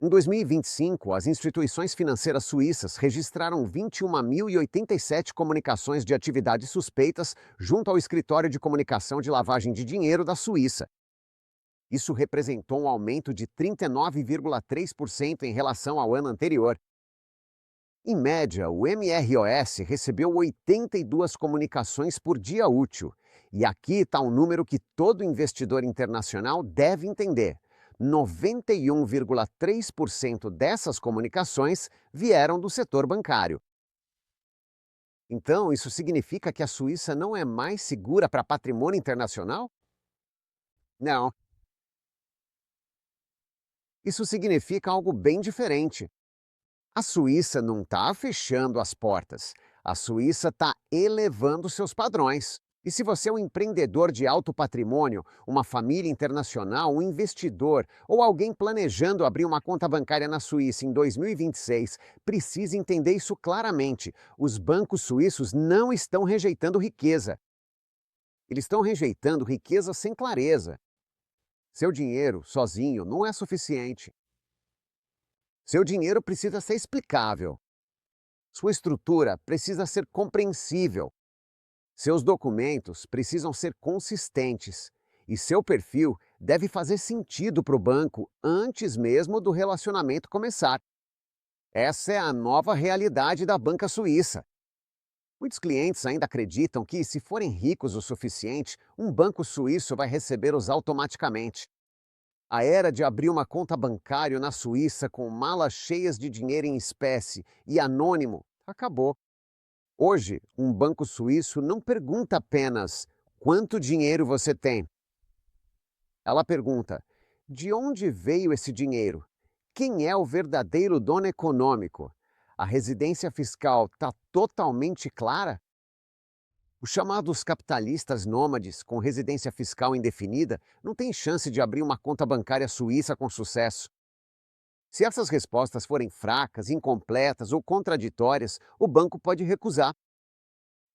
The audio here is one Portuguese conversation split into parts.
Em 2025, as instituições financeiras suíças registraram 21.087 comunicações de atividades suspeitas junto ao Escritório de Comunicação de Lavagem de Dinheiro da Suíça. Isso representou um aumento de 39,3% em relação ao ano anterior. Em média, o MROS recebeu 82 comunicações por dia útil. E aqui está um número que todo investidor internacional deve entender. 91,3% dessas comunicações vieram do setor bancário. Então, isso significa que a Suíça não é mais segura para patrimônio internacional? Não. Isso significa algo bem diferente. A Suíça não está fechando as portas. A Suíça está elevando seus padrões. E se você é um empreendedor de alto patrimônio, uma família internacional, um investidor ou alguém planejando abrir uma conta bancária na Suíça em 2026, precisa entender isso claramente. Os bancos suíços não estão rejeitando riqueza. Eles estão rejeitando riqueza sem clareza. Seu dinheiro, sozinho, não é suficiente. Seu dinheiro precisa ser explicável. Sua estrutura precisa ser compreensível. Seus documentos precisam ser consistentes. E seu perfil deve fazer sentido para o banco antes mesmo do relacionamento começar. Essa é a nova realidade da banca suíça. Muitos clientes ainda acreditam que, se forem ricos o suficiente, um banco suíço vai recebê-los automaticamente. A era de abrir uma conta bancária na Suíça com malas cheias de dinheiro em espécie e anônimo acabou. Hoje, um banco suíço não pergunta apenas quanto dinheiro você tem. Ela pergunta: de onde veio esse dinheiro? Quem é o verdadeiro dono econômico? A residência fiscal está totalmente clara? Os chamados capitalistas nômades com residência fiscal indefinida não têm chance de abrir uma conta bancária suíça com sucesso. Se essas respostas forem fracas, incompletas ou contraditórias, o banco pode recusar.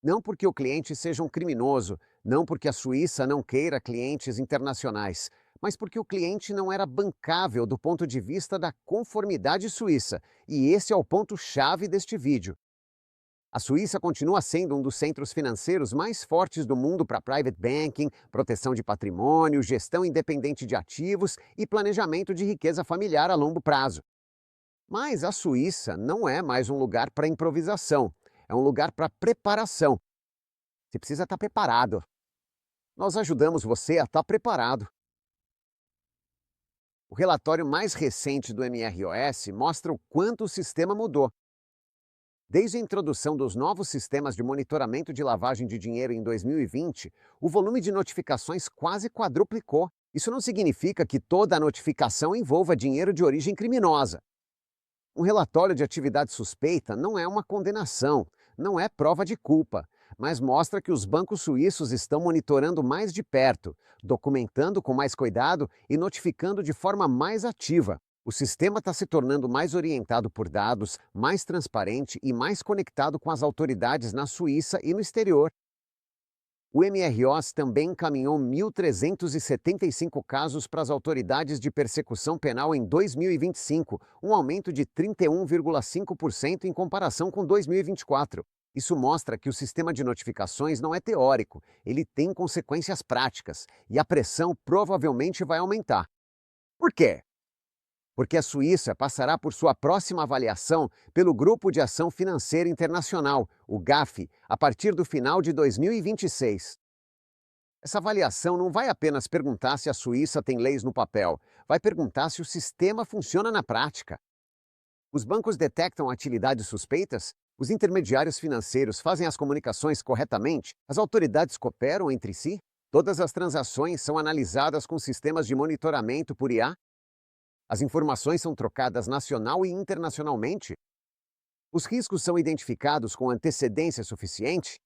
Não porque o cliente seja um criminoso, não porque a Suíça não queira clientes internacionais, mas porque o cliente não era bancável do ponto de vista da conformidade suíça. E esse é o ponto-chave deste vídeo. A Suíça continua sendo um dos centros financeiros mais fortes do mundo para private banking, proteção de patrimônio, gestão independente de ativos e planejamento de riqueza familiar a longo prazo. Mas a Suíça não é mais um lugar para improvisação, é um lugar para preparação. Você precisa estar preparado. Nós ajudamos você a estar preparado. O relatório mais recente do MROS mostra o quanto o sistema mudou. Desde a introdução dos novos sistemas de monitoramento de lavagem de dinheiro em 2020, o volume de notificações quase quadruplicou. Isso não significa que toda a notificação envolva dinheiro de origem criminosa. Um relatório de atividade suspeita não é uma condenação, não é prova de culpa, mas mostra que os bancos suíços estão monitorando mais de perto, documentando com mais cuidado e notificando de forma mais ativa. O sistema está se tornando mais orientado por dados, mais transparente e mais conectado com as autoridades na Suíça e no exterior. O MROS também encaminhou 1.375 casos para as autoridades de persecução penal em 2025, um aumento de 31,5% em comparação com 2024. Isso mostra que o sistema de notificações não é teórico, ele tem consequências práticas e a pressão provavelmente vai aumentar. Por quê? Porque a Suíça passará por sua próxima avaliação pelo Grupo de Ação Financeira Internacional, o GAFI, a partir do final de 2026. Essa avaliação não vai apenas perguntar se a Suíça tem leis no papel, vai perguntar se o sistema funciona na prática. Os bancos detectam atividades suspeitas? Os intermediários financeiros fazem as comunicações corretamente? As autoridades cooperam entre si? Todas as transações são analisadas com sistemas de monitoramento por IA? As informações são trocadas nacional e internacionalmente? Os riscos são identificados com antecedência suficiente?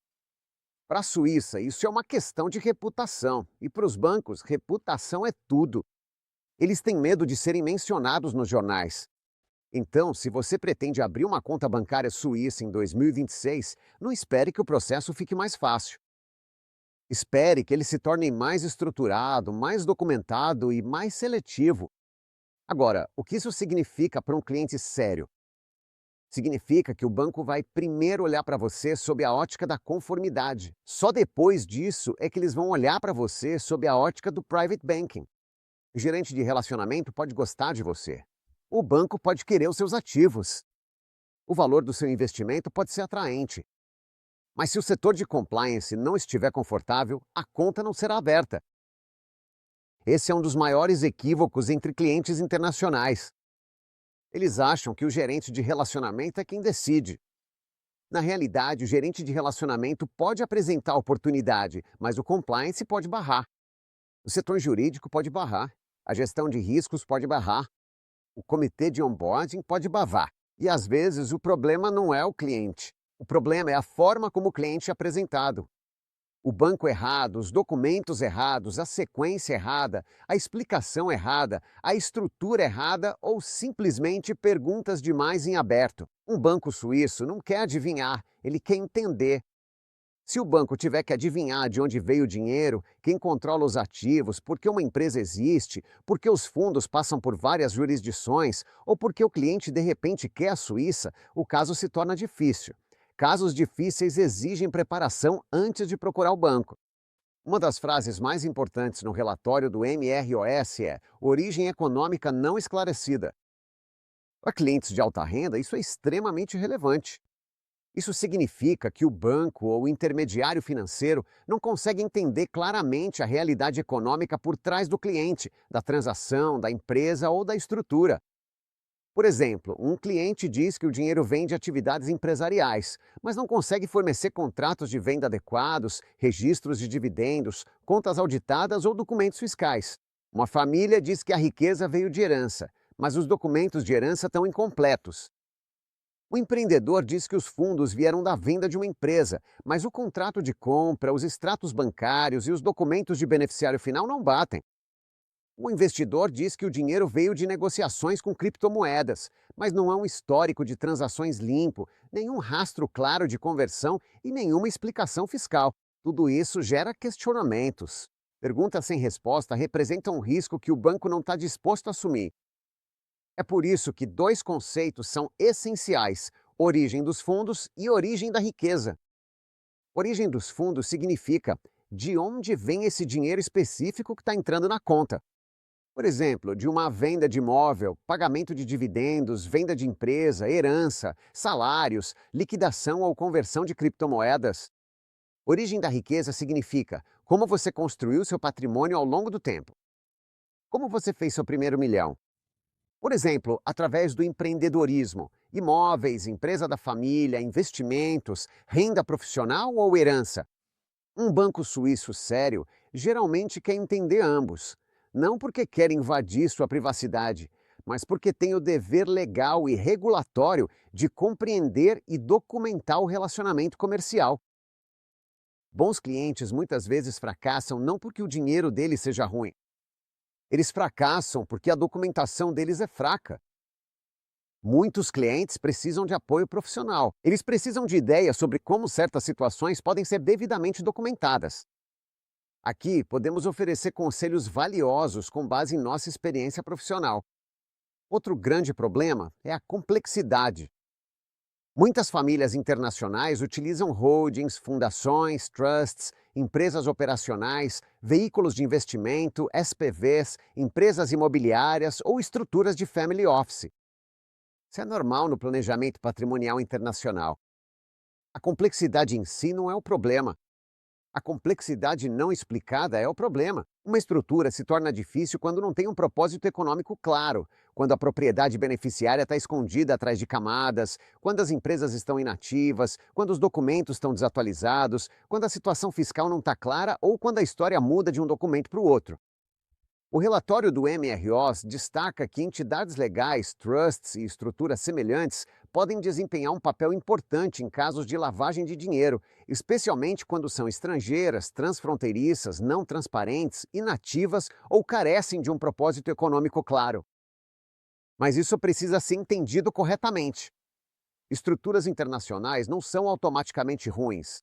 Para a Suíça, isso é uma questão de reputação, e para os bancos, reputação é tudo. Eles têm medo de serem mencionados nos jornais. Então, se você pretende abrir uma conta bancária suíça em 2026, não espere que o processo fique mais fácil. Espere que ele se torne mais estruturado, mais documentado e mais seletivo. Agora, o que isso significa para um cliente sério? Significa que o banco vai primeiro olhar para você sob a ótica da conformidade. Só depois disso é que eles vão olhar para você sob a ótica do private banking. O gerente de relacionamento pode gostar de você. O banco pode querer os seus ativos. O valor do seu investimento pode ser atraente. Mas se o setor de compliance não estiver confortável, a conta não será aberta. Esse é um dos maiores equívocos entre clientes internacionais. Eles acham que o gerente de relacionamento é quem decide. Na realidade, o gerente de relacionamento pode apresentar a oportunidade, mas o compliance pode barrar. O setor jurídico pode barrar. A gestão de riscos pode barrar. O comitê de onboarding pode barrar. E às vezes o problema não é o cliente. O problema é a forma como o cliente é apresentado. O banco errado, os documentos errados, a sequência errada, a explicação errada, a estrutura errada ou simplesmente perguntas demais em aberto. Um banco suíço não quer adivinhar, ele quer entender. Se o banco tiver que adivinhar de onde veio o dinheiro, quem controla os ativos, por que uma empresa existe, por que os fundos passam por várias jurisdições ou por que o cliente de repente quer a Suíça, o caso se torna difícil. Casos difíceis exigem preparação antes de procurar o banco. Uma das frases mais importantes no relatório do MROS é origem econômica não esclarecida. Para clientes de alta renda, isso é extremamente relevante. Isso significa que o banco ou o intermediário financeiro não consegue entender claramente a realidade econômica por trás do cliente, da transação, da empresa ou da estrutura. Por exemplo, um cliente diz que o dinheiro vem de atividades empresariais, mas não consegue fornecer contratos de venda adequados, registros de dividendos, contas auditadas ou documentos fiscais. Uma família diz que a riqueza veio de herança, mas os documentos de herança estão incompletos. O empreendedor diz que os fundos vieram da venda de uma empresa, mas o contrato de compra, os extratos bancários e os documentos de beneficiário final não batem. O investidor diz que o dinheiro veio de negociações com criptomoedas, mas não há um histórico de transações limpo, nenhum rastro claro de conversão e nenhuma explicação fiscal. Tudo isso gera questionamentos. Perguntas sem resposta representam um risco que o banco não está disposto a assumir. É por isso que dois conceitos são essenciais: origem dos fundos e origem da riqueza. Origem dos fundos significa de onde vem esse dinheiro específico que está entrando na conta. Por exemplo, de uma venda de imóvel, pagamento de dividendos, venda de empresa, herança, salários, liquidação ou conversão de criptomoedas. Origem da riqueza significa como você construiu seu patrimônio ao longo do tempo. Como você fez seu primeiro milhão? Por exemplo, através do empreendedorismo, imóveis, empresa da família, investimentos, renda profissional ou herança. Um banco suíço sério geralmente quer entender ambos, não porque quer invadir sua privacidade, mas porque tem o dever legal e regulatório de compreender e documentar o relacionamento comercial. Bons clientes muitas vezes fracassam não porque o dinheiro deles seja ruim. Eles fracassam porque a documentação deles é fraca. Muitos clientes precisam de apoio profissional. Eles precisam de ideias sobre como certas situações podem ser devidamente documentadas. Aqui podemos oferecer conselhos valiosos com base em nossa experiência profissional. Outro grande problema é a complexidade. Muitas famílias internacionais utilizam holdings, fundações, trusts, empresas operacionais, veículos de investimento, SPVs, empresas imobiliárias ou estruturas de family office. Isso é normal no planejamento patrimonial internacional. A complexidade em si não é o problema. A complexidade não explicada é o problema. Uma estrutura se torna difícil quando não tem um propósito econômico claro, quando a propriedade beneficiária está escondida atrás de camadas, quando as empresas estão inativas, quando os documentos estão desatualizados, quando a situação fiscal não está clara ou quando a história muda de um documento para o outro. O relatório do MROs destaca que entidades legais, trusts e estruturas semelhantes podem desempenhar um papel importante em casos de lavagem de dinheiro, especialmente quando são estrangeiras, transfronteiriças, não transparentes, inativas ou carecem de um propósito econômico claro. Mas isso precisa ser entendido corretamente. Estruturas internacionais não são automaticamente ruins.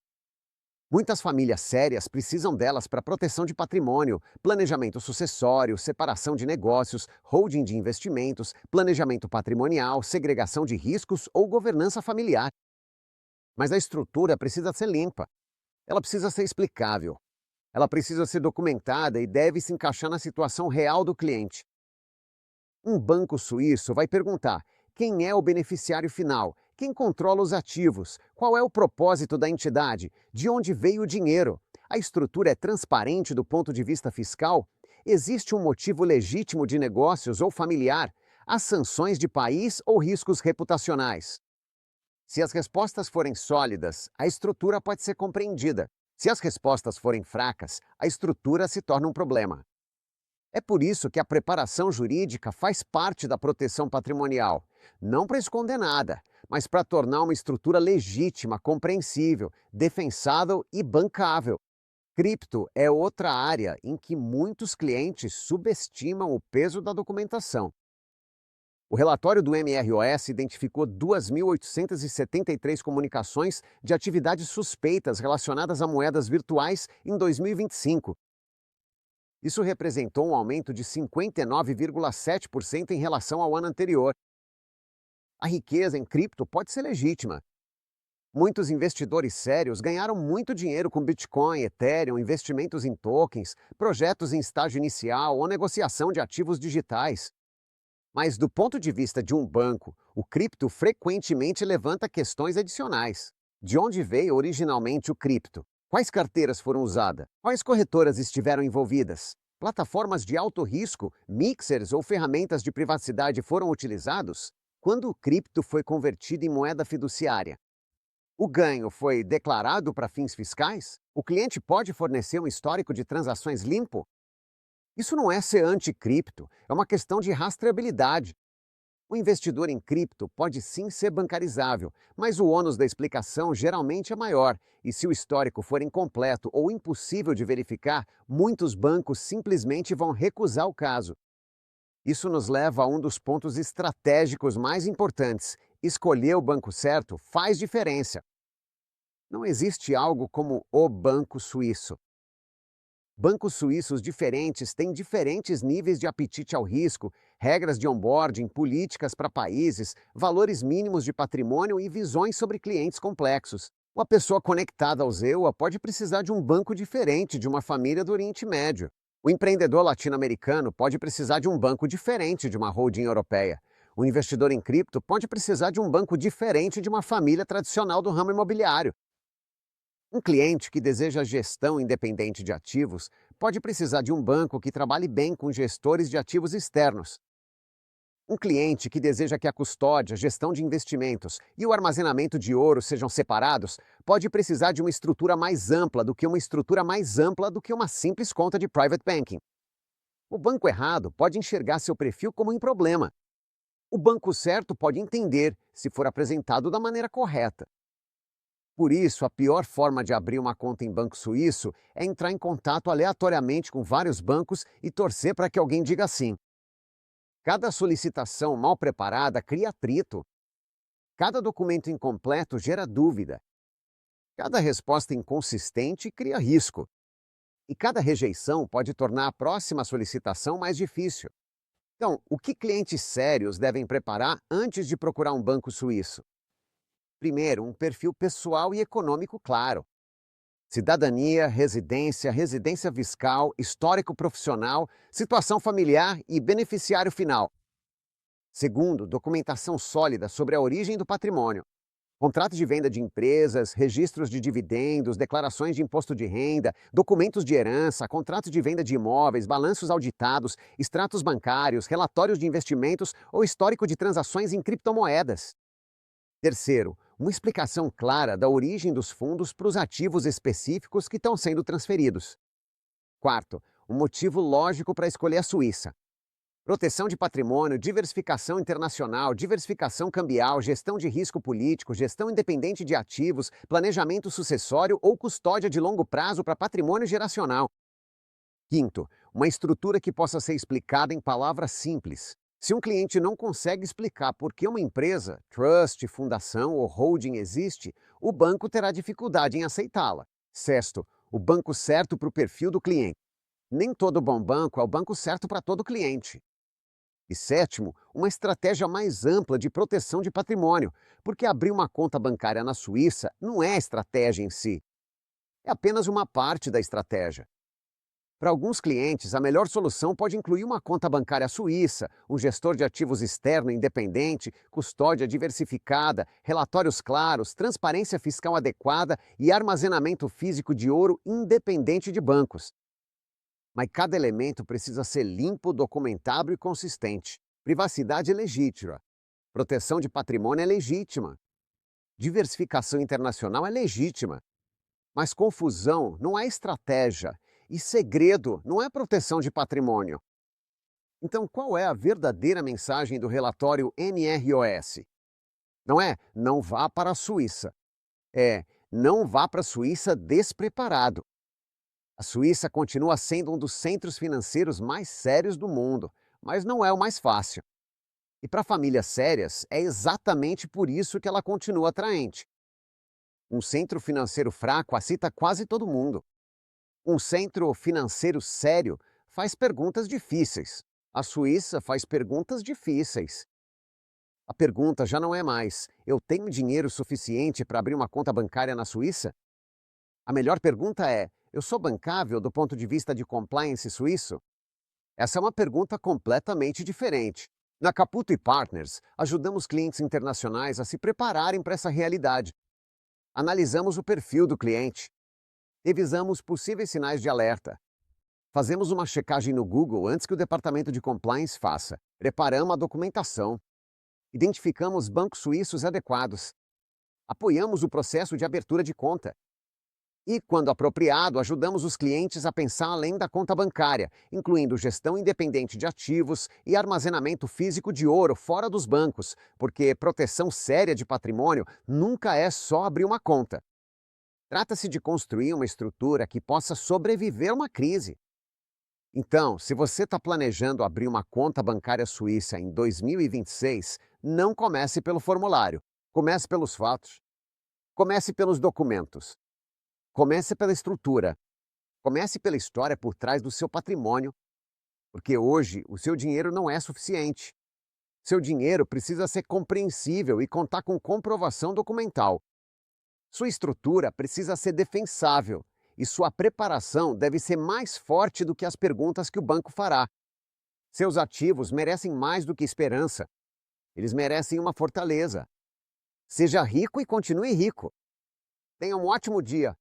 Muitas famílias sérias precisam delas para proteção de patrimônio, planejamento sucessório, separação de negócios, holding de investimentos, planejamento patrimonial, segregação de riscos ou governança familiar. Mas a estrutura precisa ser limpa. Ela precisa ser explicável. Ela precisa ser documentada e deve se encaixar na situação real do cliente. Um banco suíço vai perguntar quem é o beneficiário final, quem controla os ativos, qual é o propósito da entidade, de onde veio o dinheiro, a estrutura é transparente do ponto de vista fiscal, existe um motivo legítimo de negócios ou familiar, há sanções de país ou riscos reputacionais. Se as respostas forem sólidas, a estrutura pode ser compreendida. Se as respostas forem fracas, a estrutura se torna um problema. É por isso que a preparação jurídica faz parte da proteção patrimonial, não para esconder nada, mas para tornar uma estrutura legítima, compreensível, defensável e bancável. Cripto é outra área em que muitos clientes subestimam o peso da documentação. O relatório do MROS identificou 2.873 comunicações de atividades suspeitas relacionadas a moedas virtuais em 2025. Isso representou um aumento de 59,7% em relação ao ano anterior. A riqueza em cripto pode ser legítima. Muitos investidores sérios ganharam muito dinheiro com Bitcoin, Ethereum, investimentos em tokens, projetos em estágio inicial ou negociação de ativos digitais. Mas, do ponto de vista de um banco, o cripto frequentemente levanta questões adicionais. De onde veio originalmente o cripto? Quais carteiras foram usadas? Quais corretoras estiveram envolvidas? Plataformas de alto risco, mixers ou ferramentas de privacidade foram utilizados? Quando o cripto foi convertido em moeda fiduciária? O ganho foi declarado para fins fiscais? O cliente pode fornecer um histórico de transações limpo? Isso não é ser anti-cripto, é uma questão de rastreabilidade. O investidor em cripto pode sim ser bancarizável, mas o ônus da explicação geralmente é maior, e se o histórico for incompleto ou impossível de verificar, muitos bancos simplesmente vão recusar o caso. Isso nos leva a um dos pontos estratégicos mais importantes. Escolher o banco certo faz diferença. Não existe algo como o banco suíço. Bancos suíços diferentes têm diferentes níveis de apetite ao risco, regras de onboarding, políticas para países, valores mínimos de patrimônio e visões sobre clientes complexos. Uma pessoa conectada ao ZEUA pode precisar de um banco diferente de uma família do Oriente Médio. O empreendedor latino-americano pode precisar de um banco diferente de uma holding europeia. O investidor em cripto pode precisar de um banco diferente de uma família tradicional do ramo imobiliário. Um cliente que deseja gestão independente de ativos pode precisar de um banco que trabalhe bem com gestores de ativos externos. Um cliente que deseja que a custódia, gestão de investimentos e o armazenamento de ouro sejam separados pode precisar de uma estrutura mais ampla do que uma simples conta de private banking. O banco errado pode enxergar seu perfil como um problema. O banco certo pode entender se for apresentado da maneira correta. Por isso, a pior forma de abrir uma conta em banco suíço é entrar em contato aleatoriamente com vários bancos e torcer para que alguém diga sim. Cada solicitação mal preparada cria atrito. Cada documento incompleto gera dúvida. Cada resposta inconsistente cria risco. E cada rejeição pode tornar a próxima solicitação mais difícil. Então, o que clientes sérios devem preparar antes de procurar um banco suíço? Primeiro, um perfil pessoal e econômico claro. Cidadania, residência fiscal, histórico profissional, situação familiar e beneficiário final. Segundo, documentação sólida sobre a origem do patrimônio. Contratos de venda de empresas, registros de dividendos, declarações de imposto de renda, documentos de herança, contratos de venda de imóveis, balanços auditados, extratos bancários, relatórios de investimentos ou histórico de transações em criptomoedas. Terceiro, uma explicação clara da origem dos fundos para os ativos específicos que estão sendo transferidos. Quarto, um motivo lógico para escolher a Suíça. Proteção de patrimônio, diversificação internacional, diversificação cambial, gestão de risco político, gestão independente de ativos, planejamento sucessório ou custódia de longo prazo para patrimônio geracional. Quinto, uma estrutura que possa ser explicada em palavras simples. Se um cliente não consegue explicar por que uma empresa, trust, fundação ou holding existe, o banco terá dificuldade em aceitá-la. Sexto, o banco certo para o perfil do cliente. Nem todo bom banco é o banco certo para todo cliente. E sétimo, uma estratégia mais ampla de proteção de patrimônio, porque abrir uma conta bancária na Suíça não é a estratégia em si, é apenas uma parte da estratégia. Para alguns clientes, a melhor solução pode incluir uma conta bancária suíça, um gestor de ativos externo independente, custódia diversificada, relatórios claros, transparência fiscal adequada e armazenamento físico de ouro independente de bancos. Mas cada elemento precisa ser limpo, documentável e consistente. Privacidade é legítima. Proteção de patrimônio é legítima. Diversificação internacional é legítima. Mas confusão não é estratégia. E segredo não é proteção de patrimônio. Então, qual é a verdadeira mensagem do relatório NROS? Não é não vá para a Suíça. É não vá para a Suíça despreparado. A Suíça continua sendo um dos centros financeiros mais sérios do mundo, mas não é o mais fácil. E para famílias sérias, é exatamente por isso que ela continua atraente. Um centro financeiro fraco aceita quase todo mundo. Um centro financeiro sério faz perguntas difíceis. A Suíça faz perguntas difíceis. A pergunta já não é mais: eu tenho dinheiro suficiente para abrir uma conta bancária na Suíça? A melhor pergunta é: eu sou bancável do ponto de vista de compliance suíço? Essa é uma pergunta completamente diferente. Na Caputo e Partners, ajudamos clientes internacionais a se prepararem para essa realidade. Analisamos o perfil do cliente, revisamos possíveis sinais de alerta, fazemos uma checagem no Google antes que o departamento de compliance faça, preparamos a documentação, identificamos bancos suíços adequados, apoiamos o processo de abertura de conta. E, quando apropriado, ajudamos os clientes a pensar além da conta bancária, incluindo gestão independente de ativos e armazenamento físico de ouro fora dos bancos, porque proteção séria de patrimônio nunca é só abrir uma conta. Trata-se de construir uma estrutura que possa sobreviver a uma crise. Então, se você está planejando abrir uma conta bancária suíça em 2026, não comece pelo formulário. Comece pelos fatos. Comece pelos documentos. Comece pela estrutura. Comece pela história por trás do seu patrimônio, porque hoje o seu dinheiro não é suficiente. Seu dinheiro precisa ser compreensível e contar com comprovação documental. Sua estrutura precisa ser defensável e sua preparação deve ser mais forte do que as perguntas que o banco fará. Seus ativos merecem mais do que esperança. Eles merecem uma fortaleza. Seja rico e continue rico. Tenha um ótimo dia.